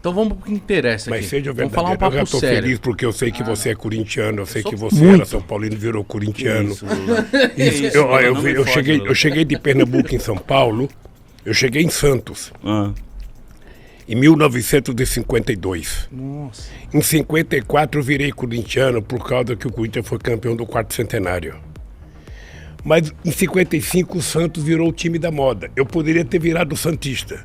Então vamos pro que interessa aqui. Mas seja vamos falar um verdadeiro, eu papo já tô sério. feliz porque eu sei que você é corintiano, eu sei que você muito. era São Paulino e virou corintiano. Isso, Lula. Isso, Isso, Lula, não me fode, Lula. eu cheguei de Pernambuco em São Paulo, eu cheguei em Santos, Ah, em 1952. Nossa. Em 54 eu virei corintiano por causa que o Corinthians foi campeão do quarto centenário. Mas em 55 o Santos virou o time da moda. Eu poderia ter virado santista,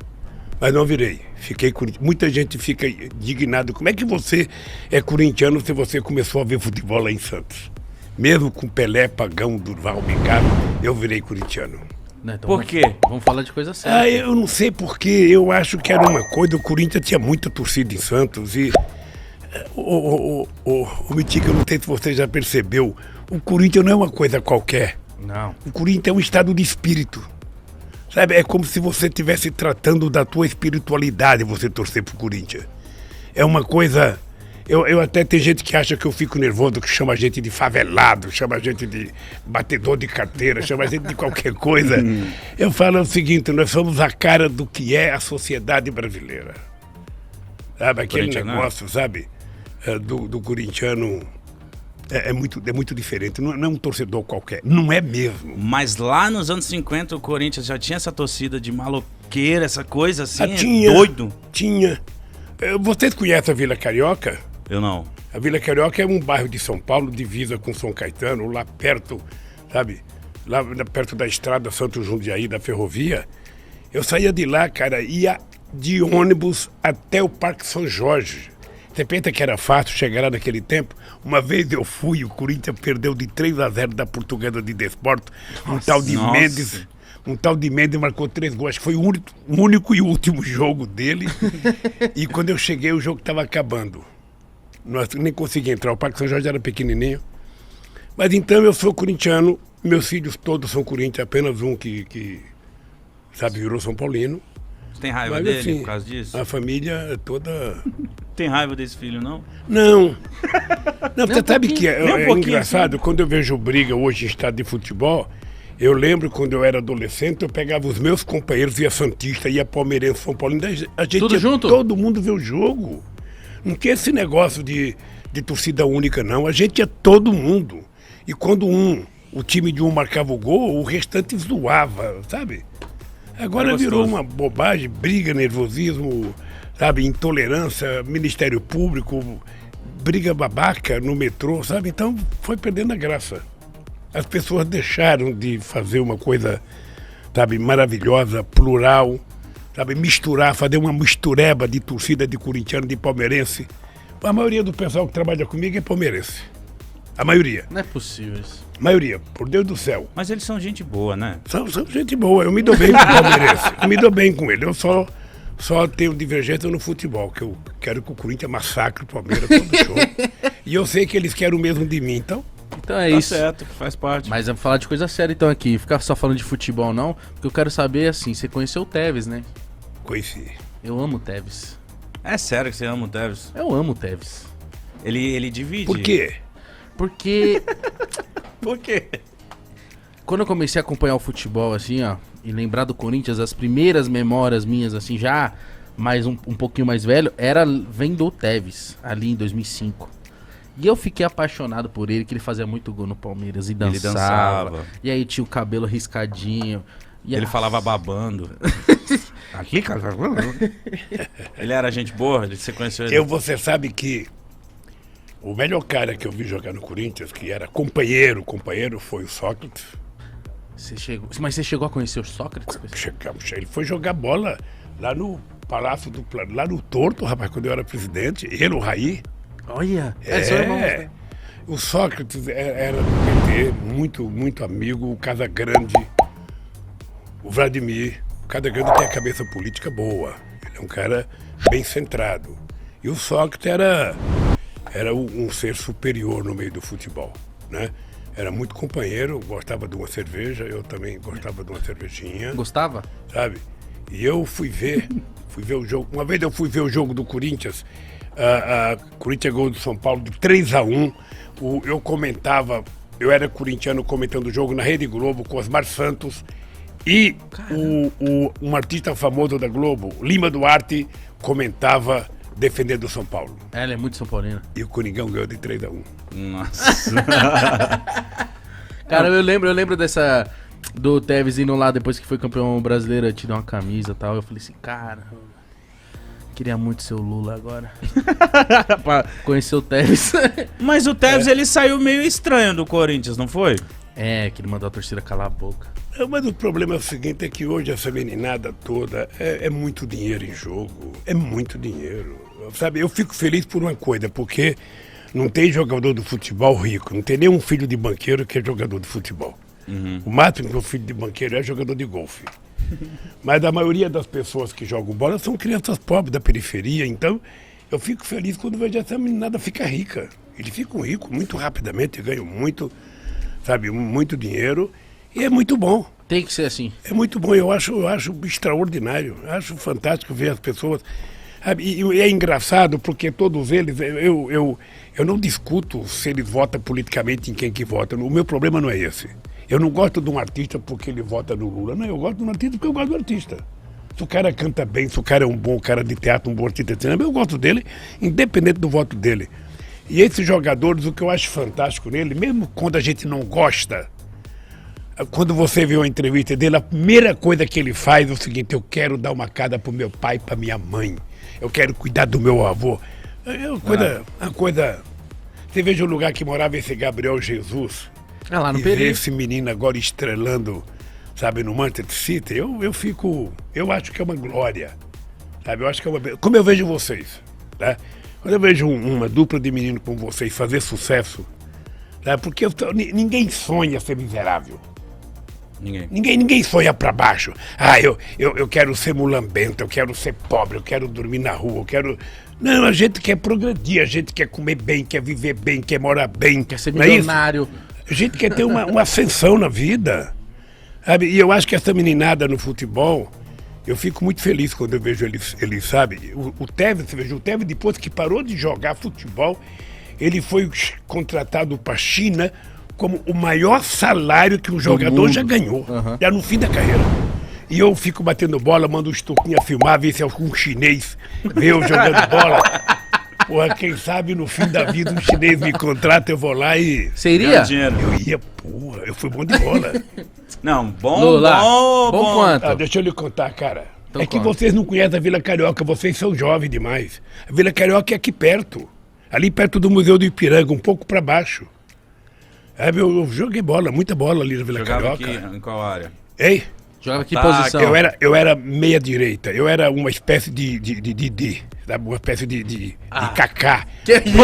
mas não virei. Fiquei muita gente fica indignada. Como é que você é corintiano se você começou a ver futebol lá em Santos? Mesmo com Pelé, Pagão, Durval, Ricardo, eu virei corintiano. Né, então Por vamos- quê? Vamos falar de coisa séria. Ah, eu não sei porquê, eu acho que era uma coisa, o Corinthians tinha muita torcida em Santos e... O Mitica, eu não sei se você já percebeu, o Corinthians não é uma coisa qualquer. Não. O Corinthians é um estado de espírito. Sabe, é como se você estivesse tratando da tua espiritualidade você torcer pro Corinthians. É uma coisa... Eu até tem gente que acha que eu fico nervoso, que chama a gente de favelado, chama a gente de batedor de carteira, chama a gente de qualquer coisa. Eu falo o seguinte, nós somos a cara do que é a sociedade brasileira. Sabe, aquele Corintiano, negócio, sabe, do corintiano é muito diferente. Não é um torcedor qualquer, não é mesmo. Mas lá nos anos 50 o Corinthians já tinha essa torcida de maloqueira, essa coisa assim, Tinha, doido. Tinha. Vocês conhecem a Vila Carioca? Eu não. A Vila Carioca é um bairro de São Paulo, divisa com São Caetano, lá perto, sabe? Lá perto da estrada Santo Jundiaí, da ferrovia. Eu saía de lá, cara, ia de ônibus até o Parque São Jorge. Você pensa que era fácil chegar lá naquele tempo? Uma vez eu fui, o Corinthians perdeu de 3-0 da Portuguesa de Desporto. Um tal de Mendes marcou 3 gols. Acho que foi o único e último jogo dele. E quando eu cheguei, o jogo estava acabando. Nós nem consegui entrar, o Parque São Jorge era pequenininho. Mas então eu sou corintiano, meus filhos todos são corintianos, apenas um que sabe, virou São Paulino. Você tem raiva Mas dele assim, por causa disso? a família é toda... Tem raiva desse filho, não? Não, você sabe que Nem um é pouquinho, engraçado, quando eu vejo briga hoje em estádio de futebol, eu lembro quando eu era adolescente, eu pegava os meus companheiros, ia Santista, ia Palmeirense, São Paulino, a gente Tudo ia junto? todo mundo ver o jogo. Não tinha esse negócio de torcida única, não. A gente ia todo mundo. E quando o time de um marcava o gol, o restante zoava, sabe? Agora Era virou gostoso. uma bobagem, briga, nervosismo, sabe? Intolerância, Ministério Público, briga babaca no metrô, sabe? Então foi perdendo a graça. As pessoas deixaram de fazer uma coisa, sabe, maravilhosa, plural, sabe, misturar, fazer uma mistureba de torcida de corintiano, de palmeirense. A maioria do pessoal que trabalha comigo é palmeirense. A maioria. Não é possível isso. Maioria, por Deus do céu. Mas eles são gente boa, né? São gente boa, eu me dou bem com o palmeirense. Eu me dou bem com ele. Eu só tenho divergência no futebol, que eu quero que o Corinthians massacre o Palmeiras todo show. E eu sei que eles querem o mesmo de mim, então... Então é Tá isso. certo, faz parte. Mas vamos falar de coisa séria então aqui. Ficar só falando de futebol não, porque eu quero saber assim, você conheceu o Tevez, né? Conheci. Eu amo o Tevez. É sério que você ama o Tevez? Eu amo o Tevez. Ele divide. Por quê? Porque Por quê? quando eu comecei a acompanhar o futebol assim, ó, e lembrar do Corinthians, as primeiras memórias minhas assim, já mais um pouquinho mais velho, vem do Tevez, ali em 2005. E eu fiquei apaixonado por ele, que ele fazia muito gol no Palmeiras e dançava. E aí tinha o cabelo riscadinho. E Ele falava babando. Aqui, cara. Ele era gente boa? Você conheceu ele? Você sabe que o melhor cara que eu vi jogar no Corinthians, que era companheiro foi o Sócrates. Mas você chegou a conhecer o Sócrates? Ele foi jogar bola lá no Palácio do Plano, lá no Torto, rapaz, quando eu era presidente. Ele, o Raí. Olha, são irmãos, né? O Sócrates era do PT, muito amigo, o Casagrande, o Vladimir. O Casagrande tem a cabeça política boa, ele é um cara bem centrado. E o Sócrates era um ser superior no meio do futebol, né? Era muito companheiro, gostava de uma cerveja, eu também gostava de uma cervejinha. Gostava? Sabe? E eu fui ver o jogo. Uma vez eu fui ver o jogo do Corinthians, Corinthians gol do São Paulo de 3-1. Eu comentava, eu era corintiano comentando o jogo na Rede Globo com Osmar Santos e um artista famoso da Globo, Lima Duarte, comentava defendendo o São Paulo. Ela é muito São Paulina. E o Coringão ganhou de 3-1. Nossa. Cara, eu lembro dessa... Do Tevez indo lá depois que foi campeão brasileiro, te dar uma camisa e tal. Eu falei assim, cara... Queria muito ser o Lula agora. Conhecer o Tevez. Mas o Tevez, ele saiu meio estranho do Corinthians, não foi? É, que ele mandou a torcida calar a boca. Mas o problema é o seguinte, é que hoje essa meninada toda é muito dinheiro em jogo. É muito dinheiro. Sabe, eu fico feliz por uma coisa, porque não tem jogador do futebol rico. Não tem nenhum filho de banqueiro que é jogador de futebol. O máximo que o filho de banqueiro é jogador de golfe. Mas a maioria das pessoas que jogam bola são crianças pobres da periferia, então eu fico feliz quando vejo essa meninada ficar rica. Eles ficam ricos muito rapidamente, ganham muito, sabe, muito dinheiro e é muito bom. Tem que ser assim. É muito bom, eu acho extraordinário, eu acho fantástico ver as pessoas. Sabe, e é engraçado porque todos eles, eu não discuto se eles votam politicamente em quem que vota, o meu problema não é esse. Eu não gosto de um artista porque ele vota no Lula. Não, eu gosto de um artista porque eu gosto do artista. Se o cara canta bem, se o cara é um bom cara de teatro, um bom artista de cinema, eu gosto dele, independente do voto dele. E esses jogadores, o que eu acho fantástico nele, mesmo quando a gente não gosta, quando você vê uma entrevista dele, a primeira coisa que ele faz é o seguinte: eu quero dar uma casa pro meu pai e pra minha mãe. Eu quero cuidar do meu avô. É uma coisa... Você veja o lugar que morava esse Gabriel Jesus... Ah, lá no e Peru. ver esse menino agora estrelando, sabe, no Manchester City, eu acho que é uma glória, sabe, eu acho que é uma... Como eu vejo vocês, né? Quando eu vejo uma dupla de meninos como vocês fazer sucesso, né? Porque ninguém sonha ser miserável. Ninguém sonha pra baixo. Ah, eu quero ser mulambento, eu quero ser pobre, eu quero dormir na rua, eu quero... Não, a gente quer progredir, a gente quer comer bem, quer viver bem, quer morar bem. Quer ser não é isso? milionário. A gente quer ter uma ascensão na vida, sabe? E eu acho que essa meninada no futebol, eu fico muito feliz quando eu vejo ele sabe? O Tevez, você veja, o Tevez, depois que parou de jogar futebol, ele foi contratado para a China como o maior salário que um jogador já ganhou, já no fim da carreira. E eu fico batendo bola, mando os turquinhos filmar, ver se algum chinês vê eu jogando bola. Porra, quem sabe no fim da vida um chinês me contrata, eu vou lá e... Você iria? Eu ia, porra, eu fui bom de bola. Não, bom, Lula, bom. quanto? Deixa eu lhe contar, cara. Então que conta. vocês não conhecem a Vila Carioca, vocês são jovens demais. A Vila Carioca é aqui perto, ali perto do Museu do Ipiranga, um pouco pra baixo. Eu joguei bola, muita bola ali na Vila Jogava Carioca. aqui, em qual área? Ei? Joga que Tá, posição? Eu era meia direita, eu era uma espécie de sabe, uma espécie de Kaká. Que isso?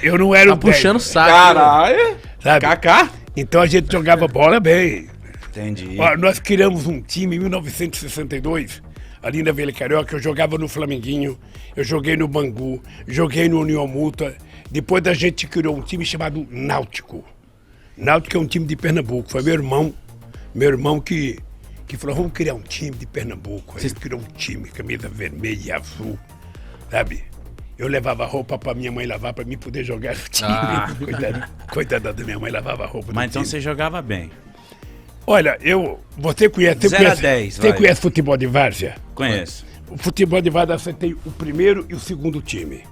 Eu não era Tá o puxando o 10, saco. Caralho! sabe? Kaká? Então a gente jogava bola bem. Entendi. Ó, nós criamos um time em 1962, ali na Vila Carioca. Eu jogava no Flamenguinho, eu joguei no Bangu, joguei no União Multa. Depois a gente criou um time chamado Náutico. Náutico é um time de Pernambuco. Foi meu irmão que falou: vamos criar um time de Pernambuco. Aí ele criou um time, camisa vermelha e azul, sabe? Eu levava roupa pra minha mãe lavar pra mim poder jogar no time. Coitada da minha mãe, lavava roupa. Mas do então time. você jogava bem. Olha, você conhece... 0 a 10, Você vai. conhece futebol de várzea? Conheço. O futebol de várzea você tem o primeiro e o segundo time.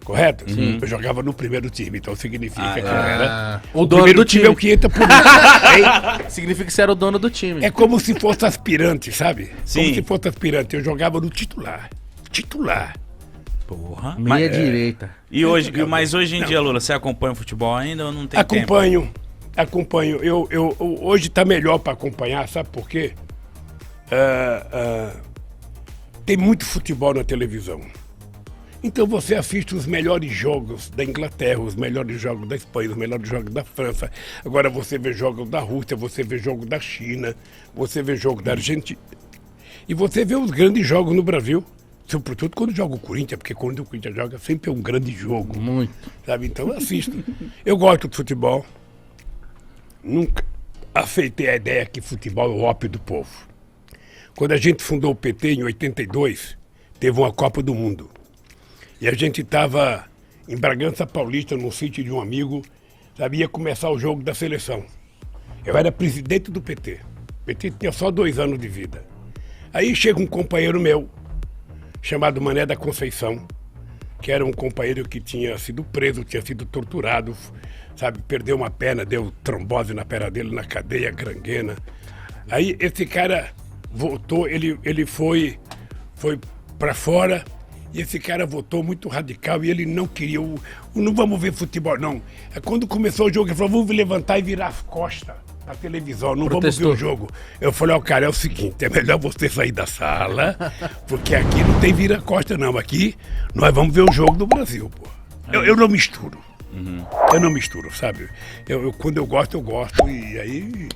Correto? Sim. Eu jogava no primeiro time, então significa que eu era... O dono primeiro do time time. é o que entra por mim. Significa que você era o dono do time. É como se fosse aspirante, sabe? Sim. Como se fosse aspirante. Eu jogava no titular. Titular. Porra. Meia direita. Mas hoje em dia, Lula, você acompanha o futebol ainda ou não tem tempo? Acompanho. Eu hoje tá melhor para acompanhar, sabe por quê? Tem muito futebol na televisão. Então você assiste os melhores jogos da Inglaterra, os melhores jogos da Espanha, os melhores jogos da França. Agora você vê jogos da Rússia, você vê jogos da China, você vê jogos da Argentina. E você vê os grandes jogos no Brasil. Sobretudo quando joga o Corinthians, porque quando o Corinthians joga sempre é um grande jogo. Muito. Sabe? Então eu assisto. Eu gosto de futebol. Nunca aceitei a ideia que futebol é o ópio do povo. Quando a gente fundou o PT em 82, teve uma Copa do Mundo. E a gente estava em Bragança Paulista, num sítio de um amigo, sabe, ia começar o jogo da seleção. Eu era presidente do PT. O PT tinha só 2 anos de vida. Aí chega um companheiro meu, chamado Mané da Conceição, que era um companheiro que tinha sido preso, tinha sido torturado, sabe? Perdeu uma perna, deu trombose na perna dele, na cadeia, gangrena. Aí esse cara voltou, ele foi para fora, e esse cara votou muito radical e ele não queria, não vamos ver futebol, não. Quando começou o jogo, ele falou, vamos levantar e virar as costas na televisão, não Protestou. vamos ver o jogo. Eu falei, ó, cara, é o seguinte, é melhor você sair da sala, porque aqui não tem vira-costa, não. Aqui nós vamos ver o jogo do Brasil, pô. Eu não misturo. Eu não misturo, sabe? Quando eu gosto, e aí,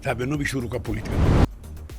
sabe, eu não misturo com a política.